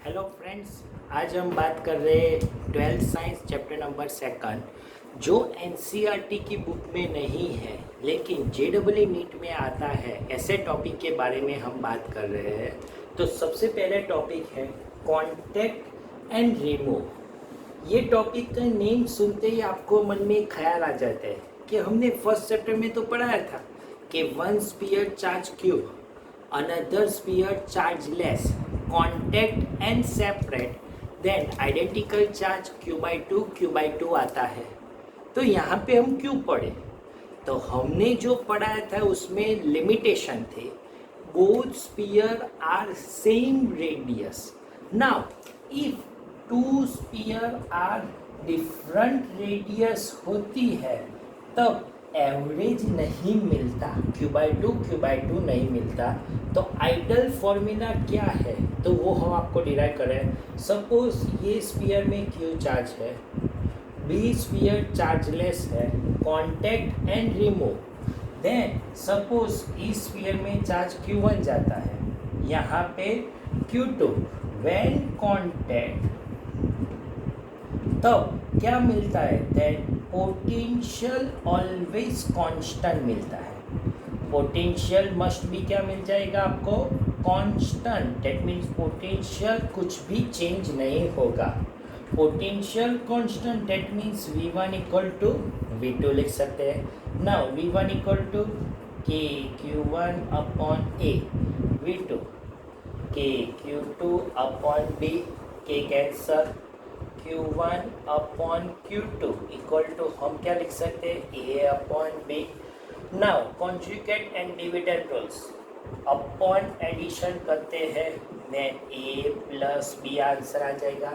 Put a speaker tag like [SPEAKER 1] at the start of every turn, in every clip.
[SPEAKER 1] Hello friends, आज हम बात कर रहे हैं 12th साइंस चैप्टर नंबर 2 जो एनसीईआरटी की बुक में नहीं है लेकिन जेडब्ल्यू नीट में आता है। ऐसे टॉपिक के बारे में हम बात कर रहे हैं। तो सबसे पहले टॉपिक है कॉन्टैक्ट एंड रिमूव। ये टॉपिक का नेम सुनते ही आपको मन में एक ख्याल आ जाता है कि हमने फर्स्ट चैप्टर में तो पढ़ाया था कि one sphere charge q, another sphere chargeless, contact and separate, then identical charge q/2 आता है। तो यहाँ पे हम क्यों पढ़े? तो हमने जो पढ़ाया था उसमें लिमिटेशन थे। both sphere are same radius. Now if two sphere are different radius होती है तब एवरेज नहीं मिलता, q/2 नहीं मिलता। तो आइडल फॉर्मूला क्या है तो वो हम आपको डिराइव करें। सपोज ये स्फीयर में q चार्ज है, बी स्फीयर चार्जलेस है, contact and remove. Then suppose इस स्फीयर में चार्ज q1 जाता है, यहाँ पे q2, व्हेन कॉन्टैक्ट तब क्या मिलता है? देन पोटेंशियल ऑलवेज कांस्टेंट मिलता है। पोटेंशियल मस्ट भी क्या मिल जाएगा आपको? कांस्टेंट। दैट मीन्स पोटेंशियल कुछ भी चेंज नहीं होगा। Potential constant that means v1 equal to v2 लिख सकते हैं। Now v1 equal to k q1 upon a, v2 k q2 upon b, k cancel, q1 upon q2 equal to हम क्या लिख सकते हैं? a upon b। Now conjugate and dividend rules, upon addition करते हैं, then a plus b answer आ जाएगा।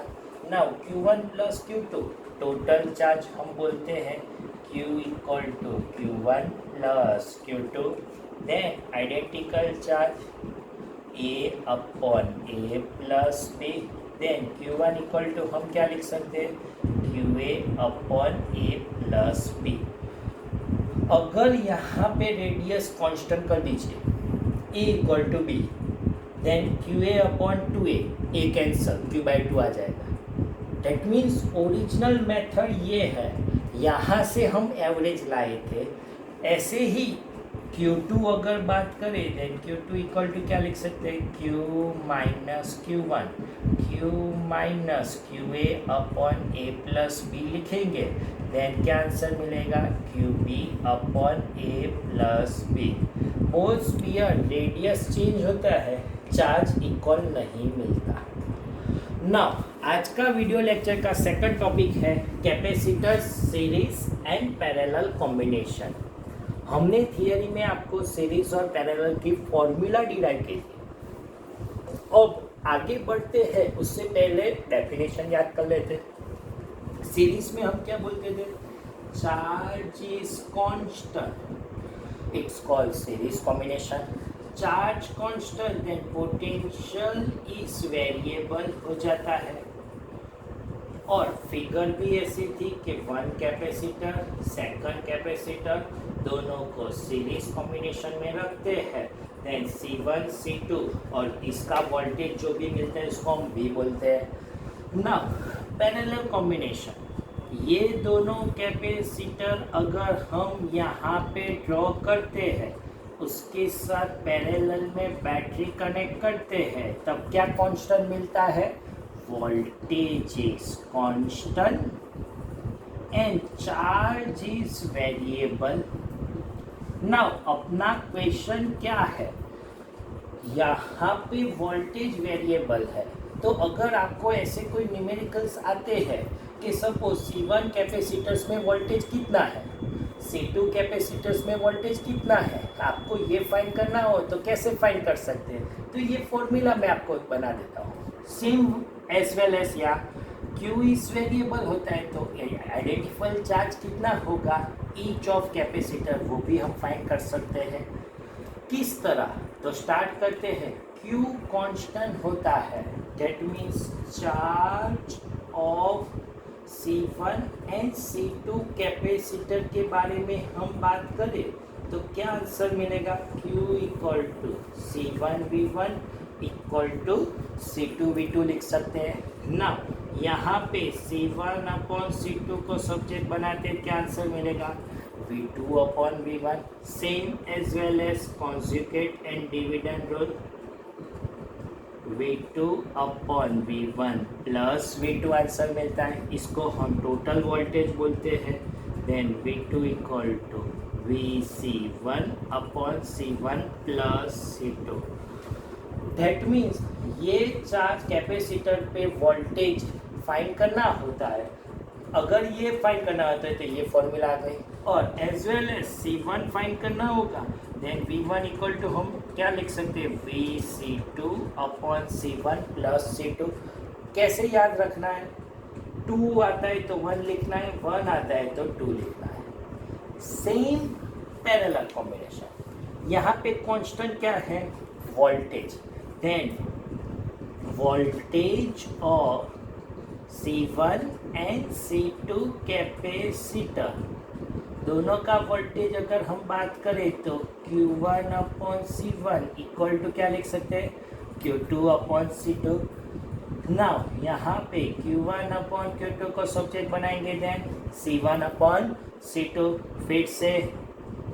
[SPEAKER 1] Now q1 plus q2 total charge हम बोलते हैं q equal to q1 plus q2, then identical charge a upon a plus b, then q1 equal to हम क्या लिख सकते हैं? qa upon a plus b। अगर यहाँ पे रेडियस कांस्टेंट कर दीजिए a equal to b, then qa upon 2a, a cancel, q/2 आ जाएगा। दैट मीन्स ओरिजिनल मेथड ये है, यहाँ से हम एवरेज लाए थे। ऐसे ही q2 अगर बात करें देन q2 इक्वल टू क्या लिख सकते हैं? q minus q1, q minus qa upon a plus b लिखेंगे, देन क्या आंसर मिलेगा? qb upon a plus b। Both sphere radius change होता है, चार्ज इक्वल नहीं मिलता। नाउ आज का वीडियो लेक्चर का सेकंड टॉपिक है capacitor series and parallel combination. हमने थियरी में आपको सीरीज और पैरेलल की फॉर्मूला डिराइव की थी। अब आगे बढ़ते हैं उससे पहले डेफिनेशन याद कर लेते। सीरीज में हम क्या बोलते थे? Charge is constant, it's called series combination. Charge constant then potential is variable हो जाता है। और फिगर भी ऐसी थी कि वन कैपेसिटर सेकंड कैपेसिटर दोनों को सीरीज कॉम्बिनेशन में रखते हैं, देन C1 C2 और इसका वोल्टेज जो भी मिलता है इसको हम V बोलते हैं। ना पैरेलल कॉम्बिनेशन, ये दोनों कैपेसिटर अगर हम यहाँ पे ड्रॉ करते हैं उसके साथ पैरेलल में बैटरी कनेक्ट करते हैं तब क्या कांस्टेंट मिलता है? voltage is constant and charge is variable. Now अपना क्वेश्चन क्या है? यहाँ पे वोल्टेज वेरिएबल है, तो अगर आपको ऐसे कोई न्यूमेरिकल्स आते हैं कि सपोज C1 कैपेसिटर्स में वोल्टेज कितना है, C2 कैपेसिटर्स में वोल्टेज कितना है, आपको ये फाइंड करना हो तो कैसे फाइंड कर सकते हैं? तो ये फॉर्मूला मैं आपको बना देता हूँ। सेम एज वेल एज या Q इज वेरिएबल होता है तो आइडेंटिफाइड चार्ज कितना होगा ईच ऑफ कैपेसिटर, वो भी हम फाइंड कर सकते हैं। किस तरह? तो स्टार्ट करते हैं। Q कांस्टेंट होता है, that means charge of C1 and C2 capacitor के बारे में हम बात करें तो क्या आंसर मिलेगा? Q equal to C1V1 equal to C2V2 लिख सकते हैं ना। यहाँ पे C1 अपॉन C2 को सब्जेक्ट बनाते क्या आंसर मिलेगा, V2 upon V1, same as well as conjugate and dividend rule, V2 upon V1 plus V2 answer मिलता है, इसको हम टोटल वोल्टेज बोलते हैं। Then V2 equal to VC1 upon C1 plus C2। That means ये charge capacitor पे voltage find करना होता है। अगर ये फाइंड करना होता है तो ये फॉर्मूला आ गई, और as well as C1 find करना होगा, देन V1 इक्वल टू हम क्या लिख सकते हैं, VC2 upon C1 plus C2। कैसे याद रखना है, 2 आता है तो 1 लिखना है, 1 आता है तो 2 लिखना है। सेम पैरेलल कॉम्बिनेशन, यहाँ पे कांस्टेंट क्या है, voltage. Then voltage of C1 and C2 capacitor, दोनों का वोल्टेज अगर हम बात करें तो Q1 upon C1 equal to क्या लिख सकते हैं, Q2 अपॉन C2। नाउ यहाँ पे Q1 अपॉन Q2 को सब्जेक्ट बनाएंगे, देन C1 अपॉन C2, फिर से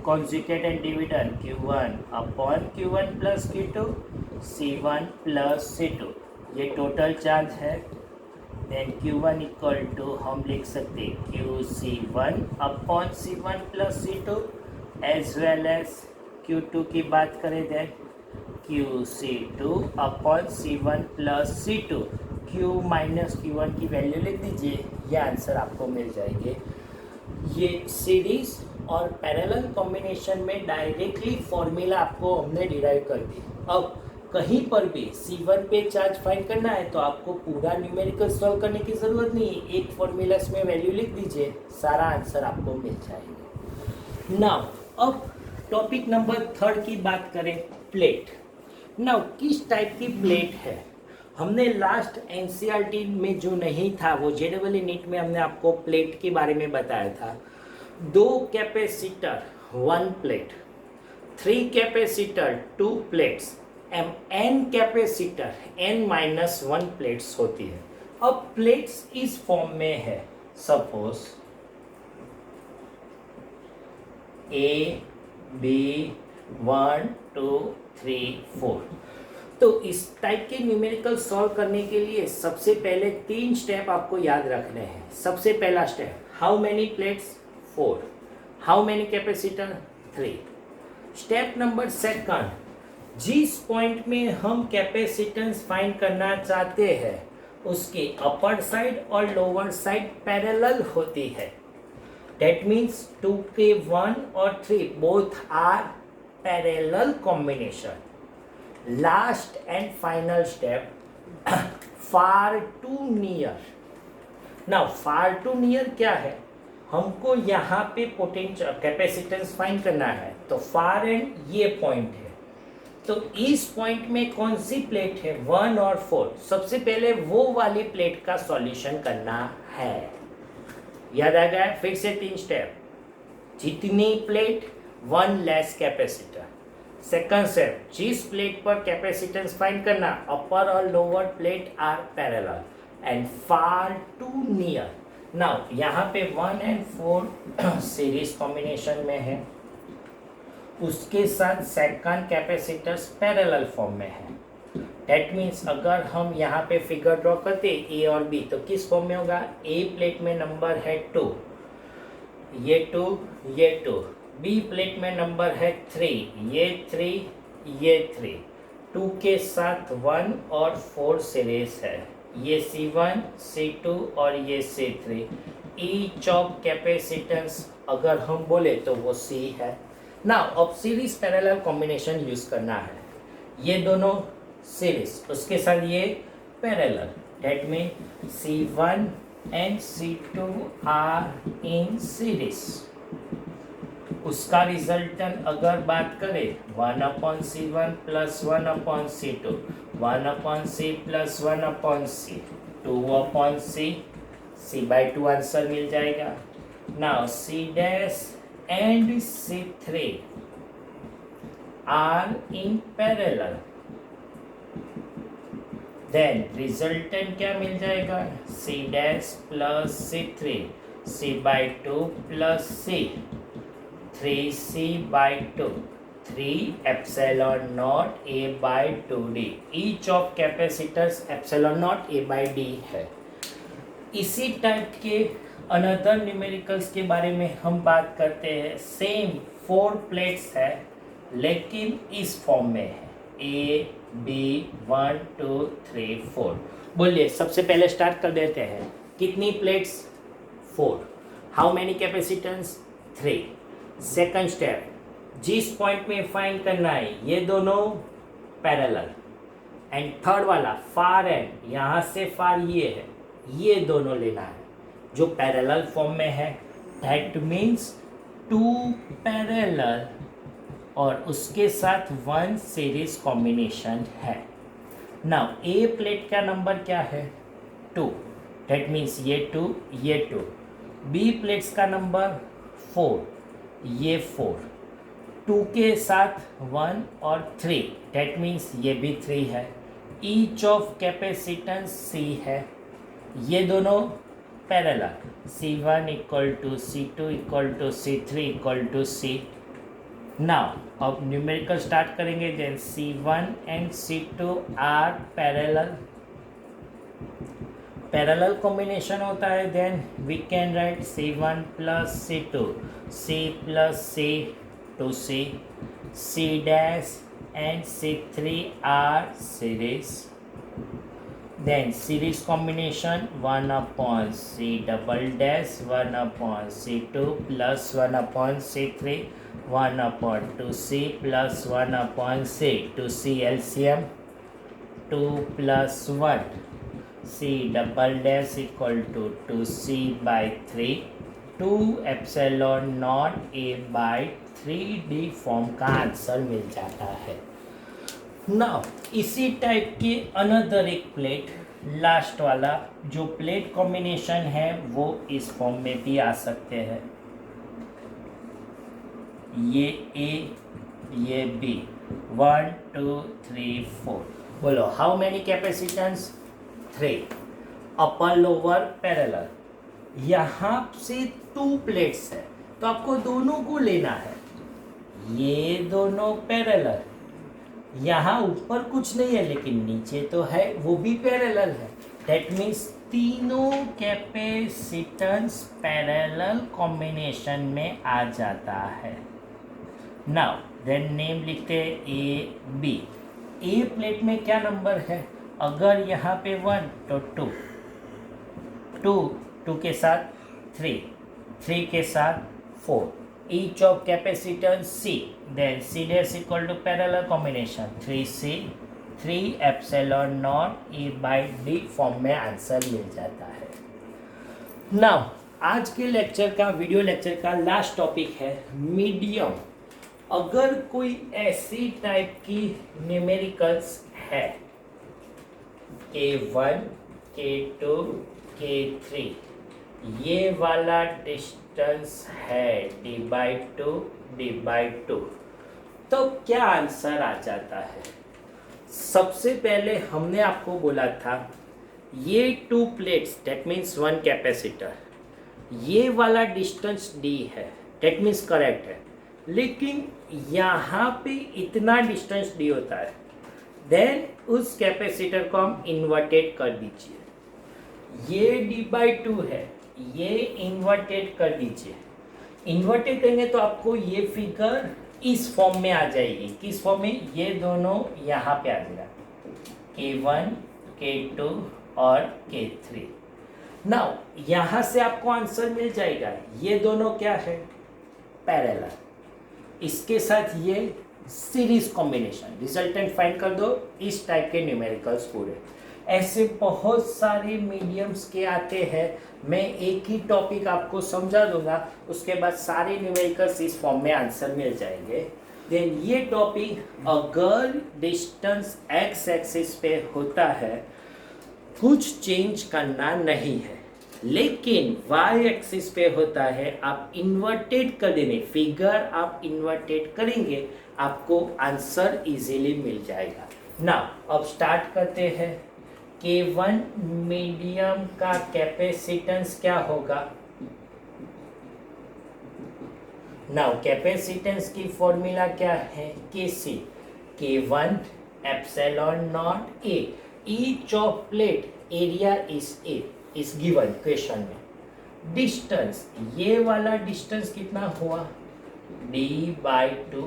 [SPEAKER 1] conjugate and dividend, Q1 upon Q1 plus Q2, C1 plus C2, ये टोटल चार्ज है। देन Q1 इक्वल टू हम लिख सकते हैं QC1 upon C1 plus C2, as well as Q2 की बात करें then QC2 upon C1 plus C2। Q minus Q1 की वैल्यू लिख दीजिए, ये आंसर आपको मिल जाएंगे। ये सीरीज और पैरेलल कॉम्बिनेशन में डायरेक्टली फॉर्मूला आपको हमने डिराइव कर दी। अब कहीं पर भी C1 पे चार्ज फाइंड करना है तो आपको पूरा न्यूमेरिकल सॉल्व करने की ज़रूरत नहीं है, एक फॉर्मूला में वैल्यू लिख दीजिए, सारा आंसर आपको मिल जाएगा। नाउ अब टॉपिक नंबर 3 की बात करें, प्लेट। नाउ किस टाइप की प्लेट है, हमने लास्ट NCERT में जो नहीं था वो JEE नीट में हमने आपको प्लेट के बारे में बताया था। 2 capacitor 1 plate, 3 capacitor 2 plates, n capacitor n-1 plates होती है। अब प्लेट्स इस फॉर्म में है, सपोज A B 1 2 3 4। तो इस टाइप के न्यूमेरिकल सॉल्व करने के लिए सबसे पहले 3 स्टेप आपको याद रखने हैं। सबसे पहला step, how many plates, 4, how many capacitor, 3। Step number second, जिस पॉइंट में हम कैपेसिटेंस फाइंड करना चाहते हैं उसके अपर साइड और लोअर साइड पैरेलल होती है। दैट मीन्स 2 के 1 और 3 both are parallel combination. Last and final step, far to near. Now far to near क्या है, हमको यहाँ पे पोटेंशियल कैपेसिटेंस फाइंड करना है, तो फार एंड ये पॉइंट है, तो इस पॉइंट में कौन सी प्लेट है, 1 और 4। सबसे पहले वो वाली प्लेट का सॉल्यूशन करना है, याद आ गया। फिर से 3 स्टेप, जितनी plate 1 less capacitor. Second step, जिस प्लेट पर कैपेसिटेंस फाइंड करना, अपर और lower plate are parallel, and far to near. Now यहाँ पे 1 and 4 सीरीज कॉम्बिनेशन में है, उसके साथ सेकंड कैपेसिटर्स पैरेलल फॉर्म में है। दैट मीन्स अगर हम यहाँ पे फिगर ड्रॉ करते ए और बी, तो किस फॉर्म में होगा, ए प्लेट में नंबर है 2, ये 2, ये 2। बी प्लेट में नंबर है 3, ये 3, ये 3। 2 के साथ 1 और 4 सीरीज है, ये C1, C2 और ये C3। ईच ऑफ कैपेसिटेंस अगर हम बोले तो वो C है ना। अब सीरीज पैरेलल कॉम्बिनेशन यूज करना है, ये दोनों सीरीज, उसके साथ ये parallel, that mean C1 and C2 are in series. उसका रिजल्टेंट अगर बात करें, 1/C1 plus 1/C2, 1/C plus 1/C, 2/C, C/2 answer मिल जाएगा। Now C dash and C3 are in parallel, then resultant क्या मिल जाएगा, C dash plus C three, C by two plus C, three C by two, three epsilon naught A by two D. Each of capacitors epsilon naught A by D है। इसी type के another numericals के बारे में हम बात करते हैं। सेम 4 प्लेट्स है लेकिन इस फॉर्म में है, ए बी 1 2 3 4। बोलिए, सबसे पहले स्टार्ट कर देते हैं। कितनी plates, 4। How many capacitance, 3। Second step, जिस पॉइंट में फाइंड करना है ये दोनों पैरेलल, एंड थर्ड वाला फार एंड, यहाँ से फार ये है, ये दोनों लेना है जो पैरेलल फॉर्म में है। दैट मीन्स 2 पैरेलल और उसके साथ 1 सीरीज कॉम्बिनेशन है। नाउ ए प्लेट का नंबर क्या है, 2, दैट मीन्स ये 2 ये 2। बी प्लेट्स का नंबर 4, ये 4, 2 के साथ 1 और 3, दैट मीन्स ये भी 3 है। ईच ऑफ कैपेसिटेंस सी है, ये दोनों parallel, C1 equal to C2 equal to C3 equal to C। Now अब न्यूमेरिकल स्टार्ट करेंगे। Then C1 and C2 are parallel, parallel combination होता है। Then we can write C1 plus C2, C plus C two C, C dash and C3 are series. Then series combination 1 upon C double dash 1 upon C2 plus 1 upon C3 1 upon 2C plus 1 upon C, 2C LCM 2 plus 1, C double dash equal to 2C by 3, 2 epsilon naught A by 3D form का answer मिल जाता है। Now इसी type की another एक plate, last वाला जो plate combination है वो इस फॉर्म में भी आ सकते हैं। ये ए ये बी, 1 2 3 4। बोलो, how many capacitance, 3। Upper lower parallel, यहाँ से 2 प्लेट्स है तो आपको दोनों को लेना है। ये दोनों पैरेलल, यहाँ ऊपर कुछ नहीं है लेकिन नीचे तो है, वो भी पैरेलल है। दैट मीन्स तीनों कैपेसिटेंस पैरेलल कॉम्बिनेशन में आ जाता है। नाउ देन नेम लिखते हैं ए बी। ए प्लेट में क्या नंबर है, अगर यहाँ पे 1 तो 2, 2 2 के साथ 3, 3 के साथ 4। each of capacitance C, then C dash equal to parallel combination 3C 3 epsilon naught E by D form में आंसर मिल जाता है। नाउ आज के लेक्चर का, वीडियो लेक्चर का लास्ट टॉपिक है मीडियम। अगर कोई ऐसी टाइप की न्यूमेरिकल्स है K1 K2 K3, ये वाला डिस्टेंस है D/2 D/2, तो क्या आंसर आ जाता है। सबसे पहले हमने आपको बोला था ये 2 प्लेट्स दैट मीन्स 1 कैपेसिटर, ये वाला डिस्टेंस D है, दैट मीन्स करेक्ट है। लेकिन यहाँ पे इतना डिस्टेंस D होता है, देन उस कैपेसिटर को हम इन्वर्टेड कर दीजिए। ये D/2 है, ये इन्वर्टेड कर दीजिए। इन्वर्टेड करेंगे तो आपको ये फिगर इस फॉर्म में आ जाएगी। किस फॉर्म में, ये दोनों यहाँ पे आ जाएगा, K1 K2 और K3। नाउ यहाँ से आपको आंसर मिल जाएगा। ये दोनों क्या है, पैरेलल, इसके साथ ये सीरीज कॉम्बिनेशन, रिजल्टेंट फाइंड कर दो। इस टाइप के न्यूमेरिकल्स पूरे ऐसे बहुत सारे मीडियम्स के आते हैं। मैं एक ही टॉपिक आपको समझा दूंगा, उसके बाद सारे न्यूमेरिकल्स इस फॉर्म में आंसर मिल जाएंगे। देन ये टॉपिक अगर डिस्टेंस एक्स एक्सिस पे होता है कुछ चेंज करना नहीं है, लेकिन वाई एक्सिस पे होता है, आप इन्वर्टेड कर देने, फिगर आप इन्वर्टेड करेंगे आपको आंसर इजीली मिल जाएगा। नाउ अब स्टार्ट करते हैं। K1 मीडियम का कैपेसिटेंस क्या होगा? नाउ कैपेसिटेंस की फॉर्मूला क्या है? Kc, K1 epsilon not A, each of plate area is given question में। डिस्टेंस, ये वाला डिस्टेंस कितना हुआ? d/2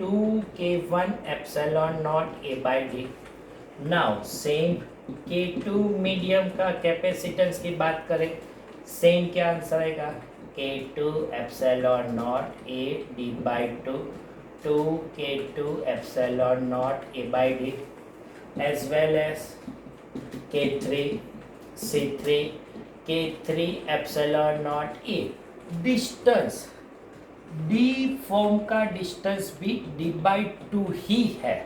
[SPEAKER 1] 2K1 epsilon not A by D। Now same K2 medium का कैपेसिटेंस की बात करें, सेम क्या आंसर आएगा? K2 epsilon not A d/2 2K2 epsilon not A by D, as well as K3 K3 epsilon not A। Distance, D form का distance भी d/2 ही है,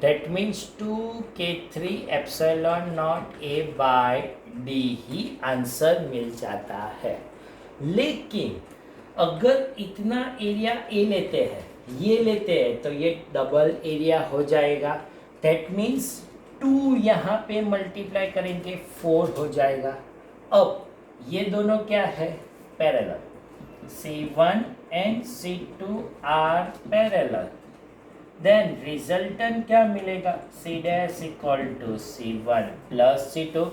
[SPEAKER 1] that means 2K3 epsilon not A by D ही answer मिल जाता है। लेकिन अगर इतना एरिया A लेते हैं, ये लेते हैं, तो ये डबल एरिया हो जाएगा, दैट मीन्स 2 यहाँ पे मल्टीप्लाई करेंगे 4 हो जाएगा। अब ये दोनों क्या है? Parallel, C1 and C2 are parallel, then resultant क्या मिलेगा? C dash equal to C1 plus C2,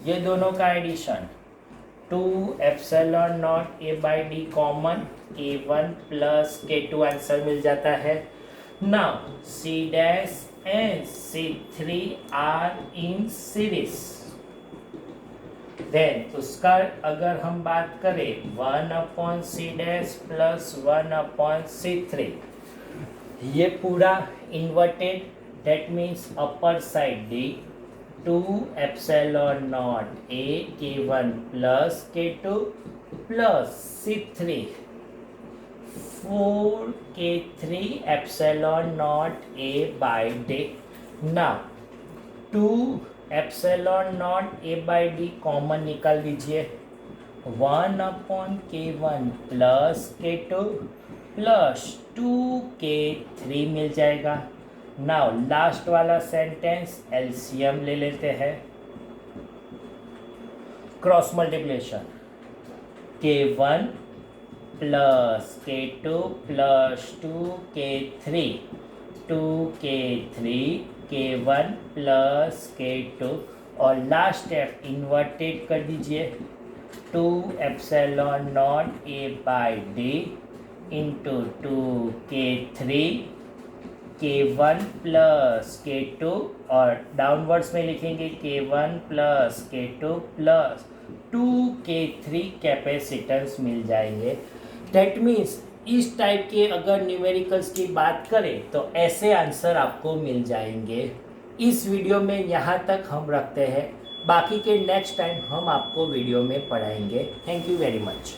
[SPEAKER 1] ये दोनों का addition 2 epsilon not A by D common, K1 plus K2 answer मिल जाता है। Now C dash and C3 are in series, then उसका अगर हम बात करें 1/C डैश प्लस 1/C3, ये पूरा inverted, that means upper side D 2 epsilon not A K1 plus K2 plus C3 4K3 epsilon not A by D। Now 2 epsilon not A by D common निकाल दीजिए, 1/K1 plus K2 plus 2K3 मिल जाएगा। Now last वाला sentence LCM ले लेते हैं, cross multiplication, K1 plus K2 plus 2K3 2K3 K1 plus K2, और last step inverted कर दीजिए, 2 epsilon not A by D into 2K3 K1 plus K2, और downwards में लिखेंगे K1 plus K2 plus 2K3 capacitance मिल जाएंगे। That means इस type के अगर न्यूमेरिकल्स की बात करें तो ऐसे आंसर आपको मिल जाएंगे। इस वीडियो में यहाँ तक हम रखते हैं, बाकी के नेक्स्ट टाइम हम आपको वीडियो में पढ़ाएंगे। Thank you very much.